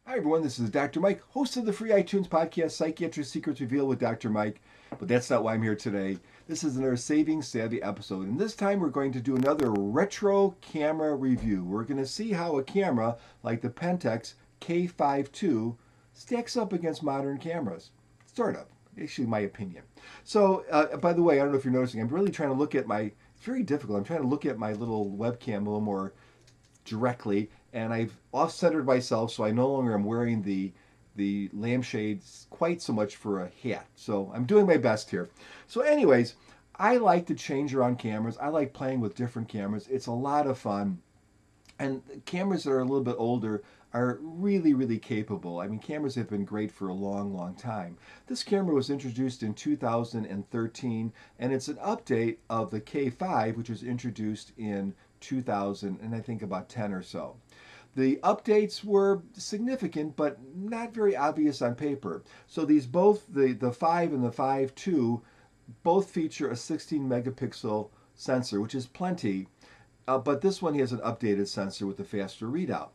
Hi, everyone. This is Dr. Mike, host of the free iTunes podcast, Psychiatric Secrets Revealed with Dr. Mike. But that's not why I'm here today. This is another Saving Savvy episode. And this time we're going to do another retro camera review. We're going to see how a camera like the Pentax K5II stacks up against modern cameras. Sort of. Actually, my opinion. So, by the way, I don't know if you're noticing, I'm really trying to look at my, it's very difficult. I'm trying to look at my little webcam a little more directly, and I've off-centered myself, so I no longer am wearing the lampshades quite so much for a hat. So I'm doing my best here. So anyways, I like to change around cameras. I like playing with different cameras. It's a lot of fun. And cameras that are a little bit older are really, really capable. I mean, cameras have been great for a long, long time. This camera was introduced in 2013, and it's an update of the K5, which was introduced in 2000, and I think about 10 or so. The updates were significant, but not very obvious on paper. So these both, the 5 and the 5.2, both feature a 16 megapixel sensor, which is plenty, but this one has an updated sensor with a faster readout.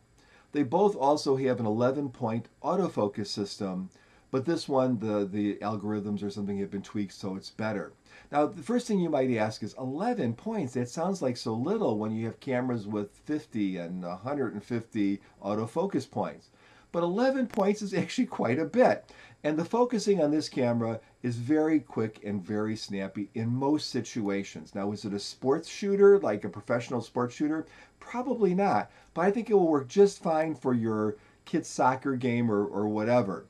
They both also have an 11-point autofocus system, but this one, the algorithms or something have been tweaked so it's better. Now, the first thing you might ask is 11 points. That sounds like so little when you have cameras with 50 and 150 autofocus points. But 11 points is actually quite a bit. And the focusing on this camera is very quick and very snappy in most situations. Now, is it a sports shooter, like a professional sports shooter? Probably not. But I think it will work just fine for your kid's soccer game or whatever.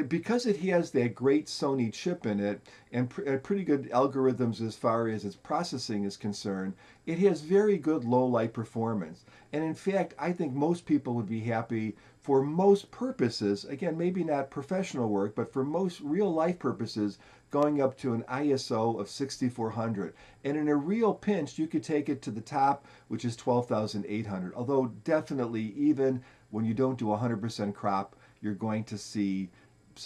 Because it has that great Sony chip in it and pretty good algorithms as far as its processing is concerned, it has very good low light performance. And in fact, I think most people would be happy for most purposes, again, maybe not professional work, but for most real life purposes, going up to an ISO of 6400. And in a real pinch, you could take it to the top, which is 12,800. Although definitely, even when you don't do 100% crop, you're going to see it's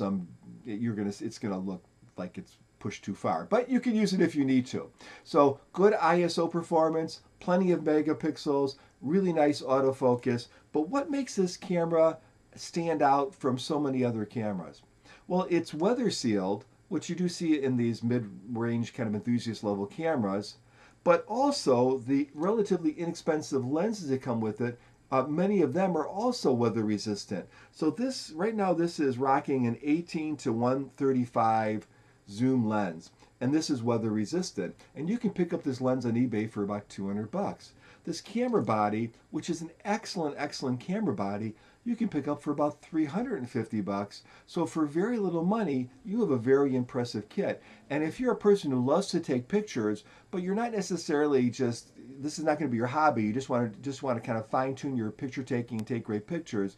going to look like it's pushed too far, but you can use it if you need to. So good ISO performance, plenty of megapixels, really nice autofocus. But what makes this camera stand out from so many other cameras? Well, it's weather sealed, which you do see in these mid-range kind of enthusiast level cameras, but also the relatively inexpensive lenses that come with it. Many of them are also weather resistant. So this right now, this is rocking an 18 to 135 zoom lens, and this is weather resistant. And you can pick up this lens on eBay for about 200 bucks. This camera body, which is an excellent, excellent camera body, you can pick up for about 350 bucks. So for very little money, you have a very impressive kit. And if you're a person who loves to take pictures, but you're not necessarily just, this is not going to be your hobby, you just want to kind of fine tune your picture taking and take great pictures,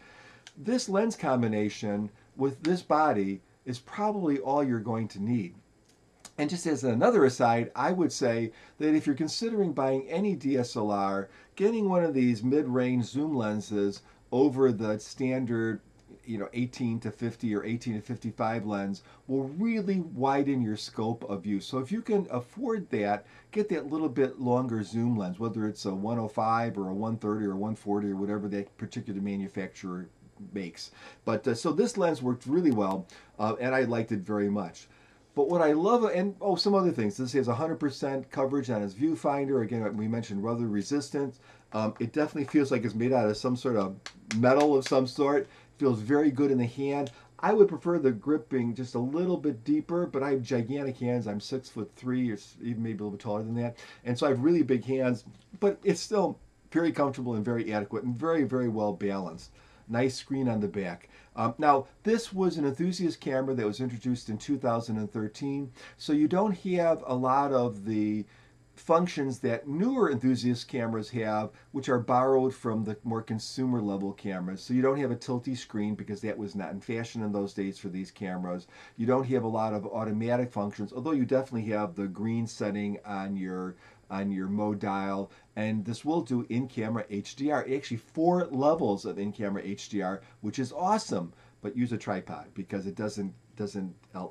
this lens combination with this body is probably all you're going to need. And just as another aside, I would say that if you're considering buying any DSLR, getting one of these mid-range zoom lenses over the standard 18 to 50 or 18 to 55 lens will really widen your scope of view. So if you can afford that, get that little bit longer zoom lens, whether it's a 105 or a 130 or 140 or whatever that particular manufacturer makes. But so this lens worked really well, and I liked it very much. But what I love, and some other things. This has 100% coverage on its viewfinder. Again, we mentioned weather resistant. It definitely feels like it's made out of some sort of metal of some sort. Feels very good in the hand. I would prefer the grip being just a little bit deeper, but I have gigantic hands. I'm 6'3", or even maybe a little bit taller than that, and so I have really big hands. But it's still very comfortable and very adequate and very, very well balanced. Nice screen on the back. Now, this was an enthusiast camera that was introduced in 2013, so you don't have a lot of the functions that newer enthusiast cameras have, which are borrowed from the more consumer level cameras. So you don't have a tilty screen because that was not in fashion in those days for these cameras. You don't have a lot of automatic functions, although you definitely have the green setting on your mode dial, and this will do in-camera HDR. Actually, 4 levels of in-camera HDR, which is awesome, but use a tripod because it doesn't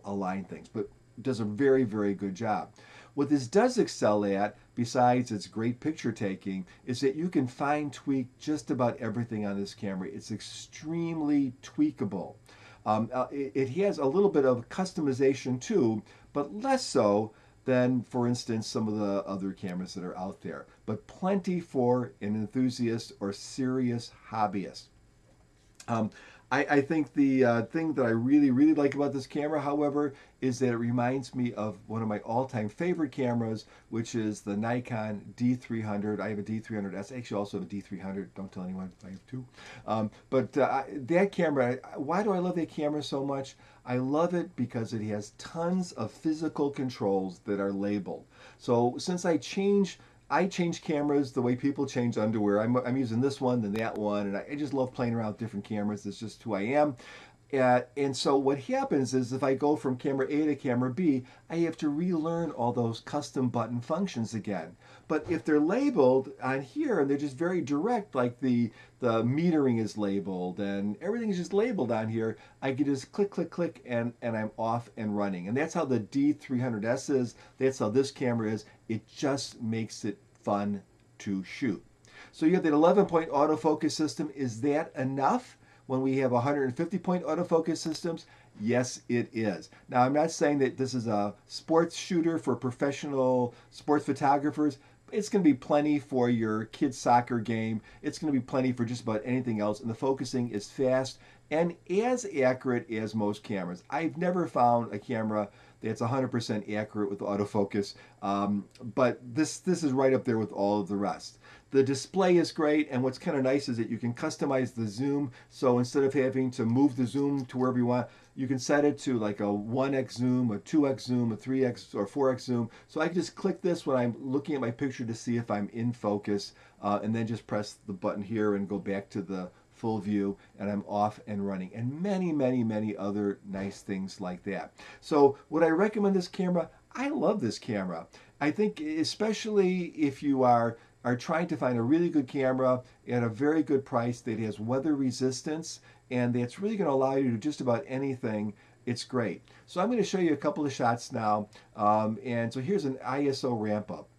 align things, but it does a very, very good job. What this does excel at, besides its great picture taking, is that you can fine tweak just about everything on this camera. It's extremely tweakable. It has a little bit of customization too, but less so than, for instance, some of the other cameras that are out there. But plenty for an enthusiast or serious hobbyist. I think the thing that I really, really like about this camera, however, is that it reminds me of one of my all-time favorite cameras, which is the Nikon D300. I have a D300S. I actually also have a D300. Don't tell anyone. I have two. That camera, why do I love that camera so much? I love it because it has tons of physical controls that are labeled. So since I change cameras the way people change underwear. I'm using this one, then that one, and I just love playing around with different cameras. That's just who I am. And so what happens is if I go from camera A to camera B, I have to relearn all those custom button functions again. But if they're labeled on here and they're just very direct, like the metering is labeled and everything is just labeled on here, I can just click, click, click, and I'm off and running. And that's how the D300S is. That's how this camera is. It just makes it fun to shoot. So you have that 11-point autofocus system. Is that enough when we have 150-point autofocus systems? Yes, it is. Now, I'm not saying that this is a sports shooter for professional sports photographers. It's going to be plenty for your kid's soccer game. It's going to be plenty for just about anything else. And the focusing is fast and as accurate as most cameras. I've never found a camera that's 100% accurate with autofocus, but this is right up there with all of the rest. The display is great, and what's kind of nice is that you can customize the zoom. So instead of having to move the zoom to wherever you want, you can set it to like a 1x zoom, a 2x zoom, a 3x or 4x zoom. So I can just click this when I'm looking at my picture to see if I'm in focus, and then just press the button here and go back to the full view, and I'm off and running, and many, many, many other nice things like that. So would I recommend this camera? I love this camera. I think especially if you are trying to find a really good camera at a very good price that has weather resistance and that's really going to allow you to do just about anything, it's great. So I'm going to show you a couple of shots now. And so here's an ISO ramp up.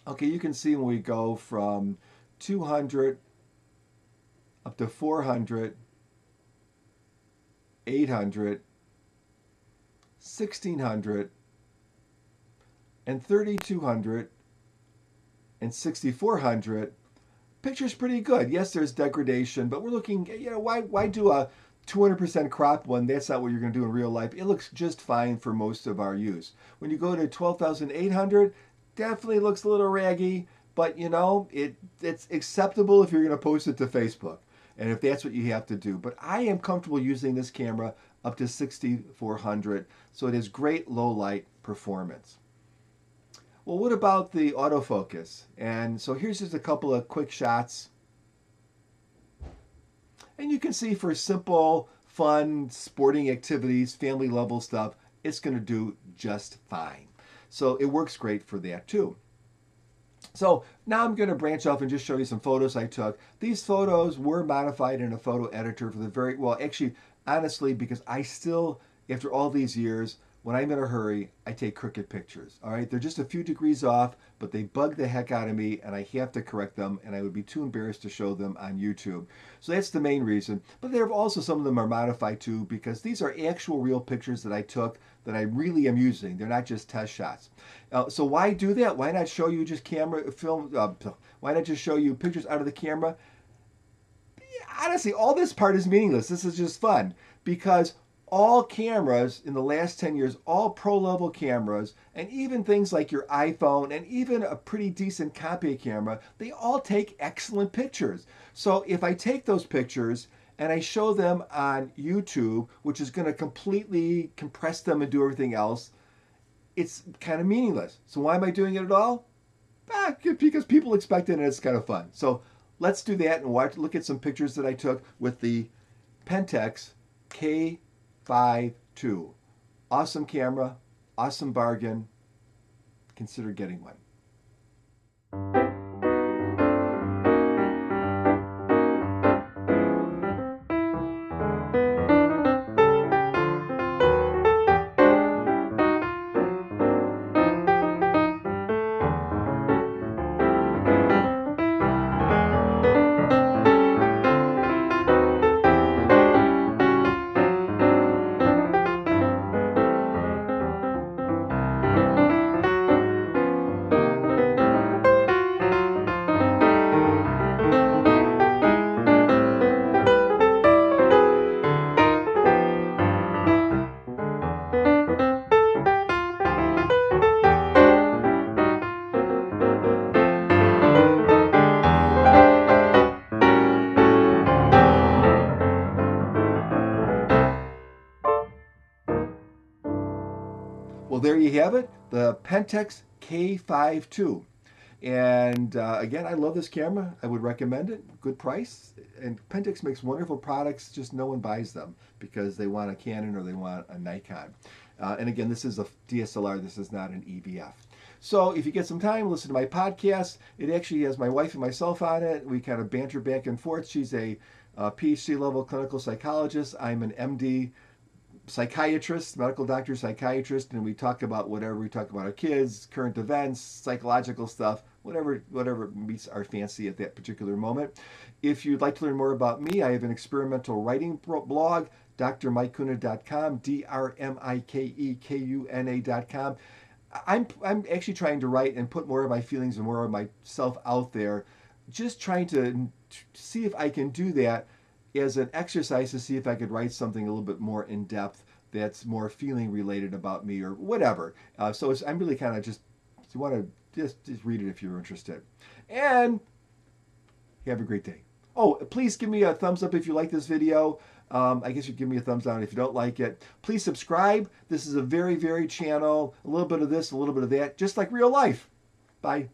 Okay, you can see when we go from 200 up to 400, 800, 1600, and 3200, and 6400, picture's pretty good. Yes, there's degradation, but we're looking, why do a 200% crop one? That's not what you're going to do in real life. It looks just fine for most of our use. When you go to 12,800, definitely looks a little raggy, but it's acceptable if you're going to post it to Facebook, and if that's what you have to do. But I am comfortable using this camera up to 6,400, so it has great low light performance. Well, what about the autofocus? And so here's just a couple of quick shots. And you can see for simple, fun, sporting activities, family level stuff, it's going to do just fine. So it works great for that too. So now I'm going to branch off and just show you some photos I took. These photos were modified in a photo editor for the actually, honestly, because I still, after all these years, when I'm in a hurry, I take crooked pictures. All right, they're just a few degrees off, but they bug the heck out of me, and I have to correct them, and I would be too embarrassed to show them on YouTube. So that's the main reason. But there are also some of them are modified too, because these are actual real pictures that I took that I really am using. They're not just test shots. So why do that? Why not show you just why not just show you pictures out of the camera? Honestly, all this part is meaningless. This is just fun because all cameras in the last 10 years, all pro-level cameras, and even things like your iPhone and even a pretty decent Compay camera, they all take excellent pictures. So if I take those pictures and I show them on YouTube, which is going to completely compress them and do everything else, it's kind of meaningless. So why am I doing it at all? Because people expect it and it's kind of fun. So let's do that and look at some pictures that I took with the Pentax K5II. Awesome camera, awesome bargain. Consider getting one. there you have it, the Pentax K5II. And again, I love this camera. I would recommend it. Good price. And Pentax makes wonderful products, just no one buys them because they want a Canon or they want a Nikon. And again, this is a DSLR. This is not an EVF. So if you get some time, listen to my podcast. It actually has my wife and myself on it. We kind of banter back and forth. She's a PhD level clinical psychologist. I'm an MD psychiatrist, medical doctor, psychiatrist, and we talk about whatever. We talk about our kids, current events, psychological stuff, whatever meets our fancy at that particular moment. If you'd like to learn more about me, I have an experimental writing blog, drmikekuna.com, drmikekuna.com. I'm actually trying to write and put more of my feelings and more of myself out there, just trying to see if I can do that as an exercise to see if I could write something a little bit more in depth that's more feeling related about me or whatever. So I'm really kind of just, if you want to just read it if you're interested. And have a great day. Oh, please give me a thumbs up if you like this video. I guess you give me a thumbs down if you don't like it. Please subscribe. This is a very varied channel. A little bit of this, a little bit of that, just like real life. Bye.